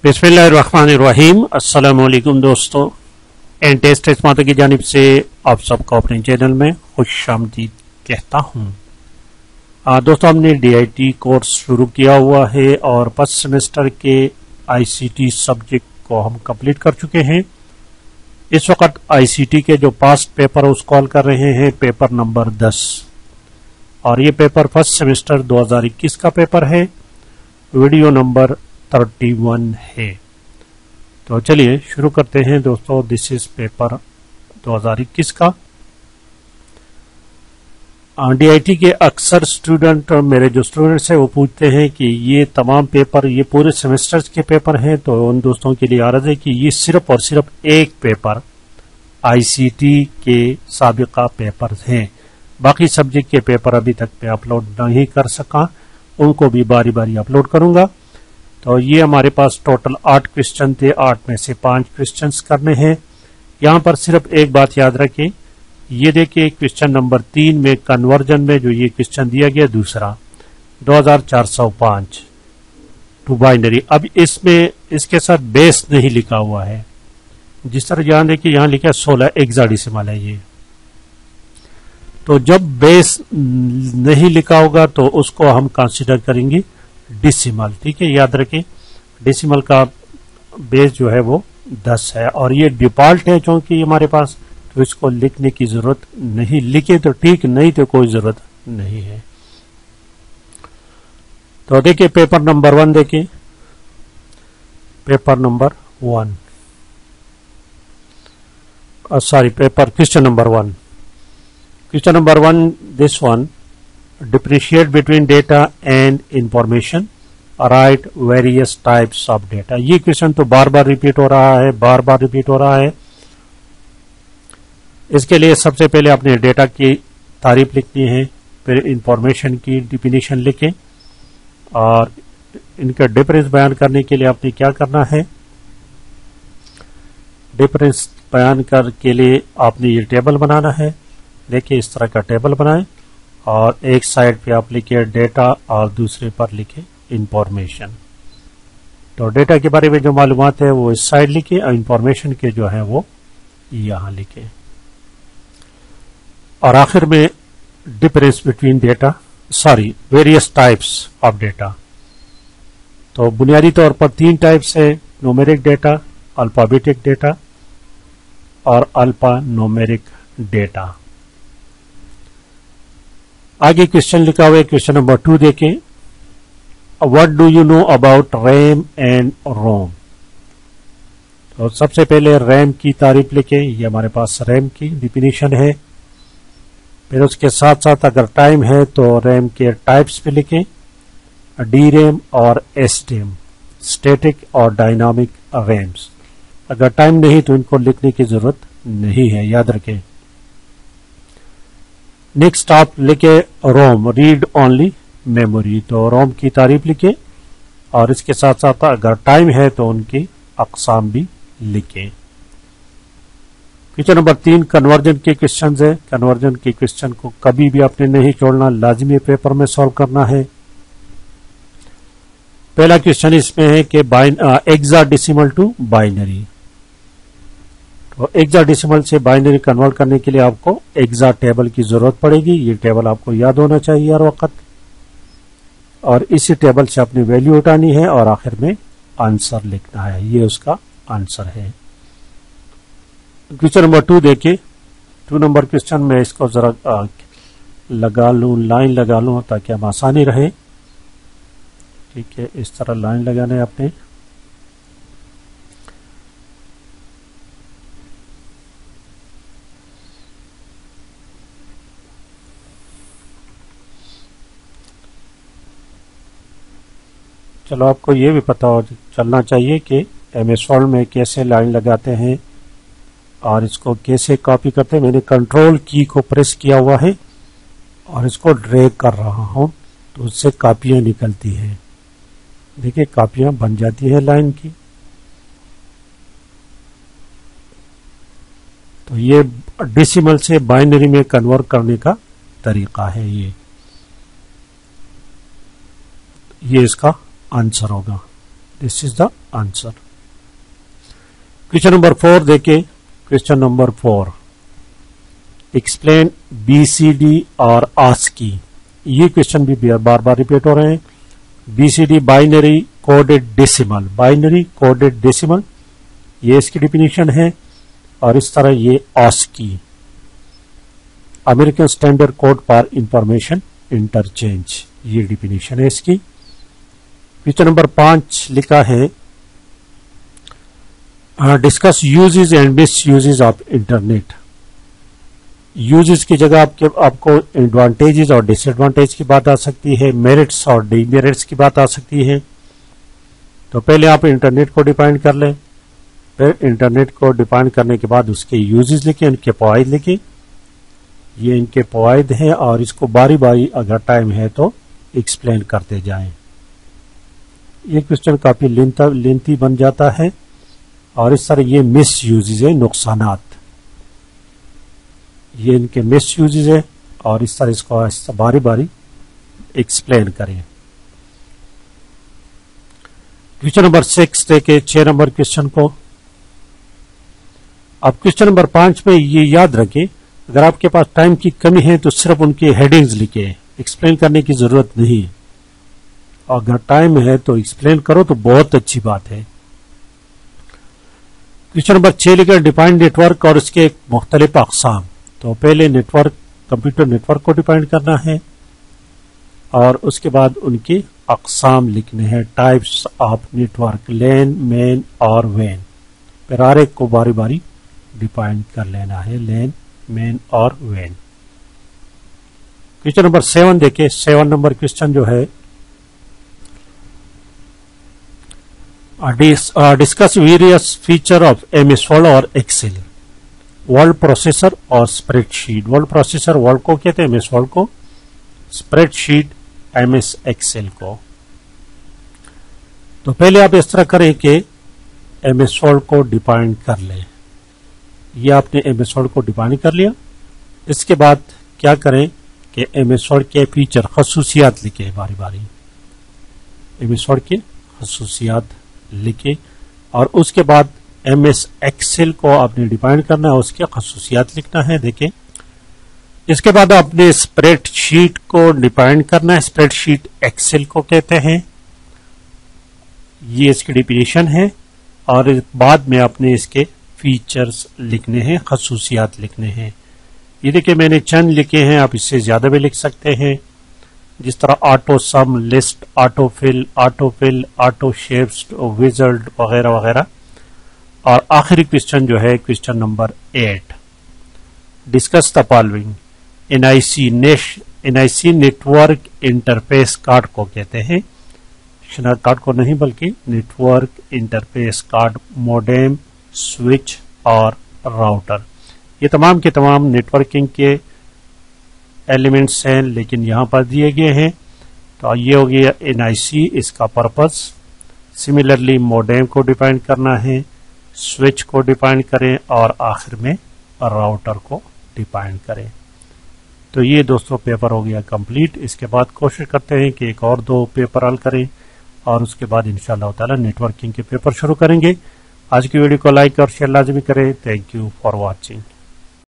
बिस्मिल्लाहिर्रहमानिर्रहीम। अस्सलाम वालेकुम दोस्तों, एंड टेस्ट माता की जानिब से आप सबको अपने चैनल में खुशामदीद कहता हूँ। दोस्तों, हमने DIT कोर्स शुरू किया हुआ है और फर्स्ट सेमेस्टर के ICT सब्जेक्ट को हम कंप्लीट कर चुके हैं। इस वक्त ICT के जो पास्ट पेपर उसको हल कर रहे हैं, पेपर नंबर 10, और ये पेपर फर्स्ट सेमेस्टर 2021 का पेपर है। वीडियो नंबर 31 है। तो चलिए शुरू करते हैं दोस्तों। दिस इज पेपर 2021 का। DIT के अक्सर स्टूडेंट, मेरे जो स्टूडेंट्स हैं वो पूछते हैं कि ये तमाम पेपर, ये पूरे सेमेस्टर्स के पेपर हैं, तो उन दोस्तों के लिए अर्ज है कि ये सिर्फ और सिर्फ एक पेपर ICT के साबिका पेपर हैं। बाकी सब्जेक्ट के पेपर अभी तक मैं अपलोड नहीं कर सका, उनको भी बारी बारी अपलोड करूंगा। तो ये हमारे पास टोटल 8 क्वेश्चन थे, 8 में से 5 क्वेश्चंस करने हैं। यहाँ पर सिर्फ एक बात याद रखें, ये देखिए क्वेश्चन नंबर 3 में कन्वर्जन में जो ये क्वेश्चन दिया गया दूसरा 2405 टू बाइनरी। अब इसमें इसके साथ बेस नहीं लिखा हुआ है। जिस तरह ध्यान देखिए यहाँ लिखा है 16 हेक्साडेसिमल है ये। तो जब बेस नहीं लिखा होगा तो उसको हम कंसीडर करेंगे डेसिमल। ठीक है, याद रखें डेसिमल का बेस जो है वो 10 है और ये डिफॉल्ट है क्योंकि हमारे पास, तो इसको लिखने की जरूरत नहीं। लिखे तो ठीक, नहीं तो कोई जरूरत नहीं है। तो देखिए पेपर नंबर 1 देखिए, paper number 1 sorry paper question number 1। Question number 1, this one, differentiate between data and information, write various types of data। ये क्वेश्चन तो बार बार रिपीट हो रहा है। इसके लिए सबसे पहले आपने डेटा की तारीफ लिखनी है, फिर इंफॉर्मेशन की डिफिनीशन लिखें और इनका डिफरेंस बयान करने के लिए आपने क्या करना है, डिफरेंस बयान कर के लिए आपने ये टेबल बनाना है। देखिए इस तरह का टेबल बनाएं और एक साइड पे आप लिखिए डेटा और दूसरे पर लिखे इंफॉर्मेशन। तो डेटा के बारे में जो मालूमात है वो इस साइड लिखिए और इंफॉर्मेशन के जो है वो यहां लिखे। और आखिर में difference between data, various types of data. तो बुनियादी तौर पर 3 टाइप्स है, न्यूमेरिक डेटा, अल्फाबेटिक डेटा और अल्फा न्यूमेरिक डेटा। आगे क्वेश्चन लिखा हुआ है, क्वेश्चन नंबर 2 देखें, what do you know about RAM and ROM. तो सबसे पहले रैम की तारीफ लिखें, ये हमारे पास रैम की डिफिनीशन है। फिर उसके साथ साथ अगर टाइम है तो रैम के टाइप्स पे लिखें, DRAM और SRAM, स्टैटिक और डायनामिक रैम्स। अगर टाइम नहीं तो इनको लिखने की जरूरत नहीं है, याद रखें। नेक्स्ट आप लिखे रोम, रीड ओनली मेमोरी। तो रोम की तारीफ लिखे और इसके साथ साथ अगर टाइम है तो उनकी अकसाम भी लिखे। क्वेश्चन नंबर 3 कन्वर्जन के क्वेश्चन है। कन्वर्जन के क्वेश्चन को कभी भी आपने नहीं छोड़ना, लाजमी पेपर में सॉल्व करना है। पहला क्वेश्चन इसमें है कि हेक्साडेसिमल टू बाइनरी। तो हेक्साडेसिमल से बाइनरी कन्वर्ट करने के लिए आपको हेक्सा टेबल की जरूरत पड़ेगी। ये टेबल आपको याद होना चाहिए हर वक्त, और इसी टेबल से अपनी वैल्यू उठानी है और आखिर में आंसर लिखना है। ये उसका आंसर है। क्वेश्चन नंबर 2 देखिए, 2 नंबर क्वेश्चन में इसको जरा लगा लूं, लाइन लगा लूं ताकि हम आसानी रहे। ठीक है, इस तरह लाइन लगाना है आपने। चलो आपको ये भी पता चलना चाहिए कि MS Word में कैसे लाइन लगाते हैं और इसको कैसे कॉपी करते हैं। मैंने कंट्रोल की को प्रेस किया हुआ है और इसको ड्रैग कर रहा हूं तो उससे कॉपियां निकलती हैं। देखिए कॉपियां बन जाती है लाइन की। तो ये डेसिमल से बाइनरी में कन्वर्ट करने का तरीका है। ये इसका आंसर होगा। This is the answer. Question number 4 देखें। क्वेश्चन नंबर 4, एक्सप्लेन BCD और ASCII। ये क्वेश्चन भी बार बार रिपीट हो रहे हैं। BCD binary coded decimal, binary coded decimal, ये इसकी डिफिनीशन है। और इस तरह ये ASCII, American standard code for information interchange, ये डिफिनीशन है इसकी। क्वेश्चन नंबर 5 लिखा है discuss uses and miss uses of internet. Uses की जगह आपको एडवांटेजेस और डिसएडवांटेज की बात आ सकती है, मेरिट्स और डीमेरिट्स की बात आ सकती है। तो पहले आप इंटरनेट को डिफाइन कर लें, फिर इंटरनेट को डिफाइन करने के बाद उसके यूजेस लिखें, उनके फवाइद लिखें। ये इनके फवाइद हैं और इसको बारी बारी अगर टाइम है तो एक्सप्लेन करते जाएं। ये क्वेश्चन काफी लेंथी बन जाता है। और इस तरह ये मिस यूजेस है, नुकसानात, ये इनके मिस यूजेस है और इस तरह इसको बारी बारी एक्सप्लेन करें। क्वेश्चन नंबर 6 देखे 6 नंबर क्वेश्चन को। अब क्वेश्चन नंबर 5 में ये याद रखें, अगर आपके पास टाइम की कमी है तो सिर्फ उनके हेडिंग्स लिखे, एक्सप्लेन करने की जरूरत नहीं। और अगर टाइम है तो एक्सप्लेन करो तो बहुत अच्छी बात है। क्वेश्चन नंबर 6 लिखा डिफाइन नेटवर्क और इसके मुख्तलिफ अक़साम। तो पहले नेटवर्क, कंप्यूटर नेटवर्क को डिफाइन करना है और उसके बाद उनके अक़साम लिखने हैं, types of network, LAN, MAN और वैन। फिर हर एक को बारी बारी डिफाइन कर लेना है, लैन, मेन और वैन। क्वेश्चन नंबर 7 देखें। 7 नंबर क्वेश्चन जो है discuss various feature of MS word और एक्सेल, वर्ड प्रोसेसर और स्प्रेडशीट। वर्ड प्रोसेसर वर्ड को कहते हैं, MS वर्ड को, स्प्रेडशीट MS एक्सेल को। तो पहले आप इस तरह करें कि MS वर्ड को डिफाइन कर लें। ये आपने MS वर्ड को डिफाइन कर लिया। इसके बाद क्या करें कि MS वर्ड के फीचर, खसूसियात लिखे बारी बारी, MS वर्ड के खसूसियात लिखे। और उसके बाद MS एक्सेल को आपने डिफाइन करना है, उसके खसूसियात लिखना है। देखें, इसके बाद आपने स्प्रेडशीट को डिफाइन करना है, स्प्रेडशीट एक्सेल को कहते हैं, ये इसकी डिफिनीशन है। और बाद में आपने इसके फीचर्स लिखने हैं, खसूसियात लिखने हैं। ये देखिए मैंने चंद लिखे हैं, आप इससे ज्यादा भी लिख सकते हैं, जिस तरह auto sum, list, auto fill, auto shapes, wizard वगैरह वगैरह। और आखिरी क्वेश्चन जो है question number 8, discuss the following. NIC network interface card को कहते हैं, शनाख्त कार्ड को नहीं बल्कि network interface card, modem, switch और राउटर, ये तमाम के तमाम नेटवर्किंग के एलिमेंट्स हैं, लेकिन यहां पर दिए गए हैं। तो ये हो गया NIC, इसका पर्पस। सिमिलरली मोडेम को डिफाइन करना है, स्विच को डिफाइन करें और आखिर में राउटर को डिफाइन करें। तो ये दोस्तों पेपर हो गया कंप्लीट। इसके बाद कोशिश करते हैं कि एक और 2 पेपर हल करें और उसके बाद इंशाअल्लाह ताला नेटवर्किंग के पेपर शुरू करेंगे। आज की वीडियो को लाइक और शेयर लाजमी करें। Thank you for watching.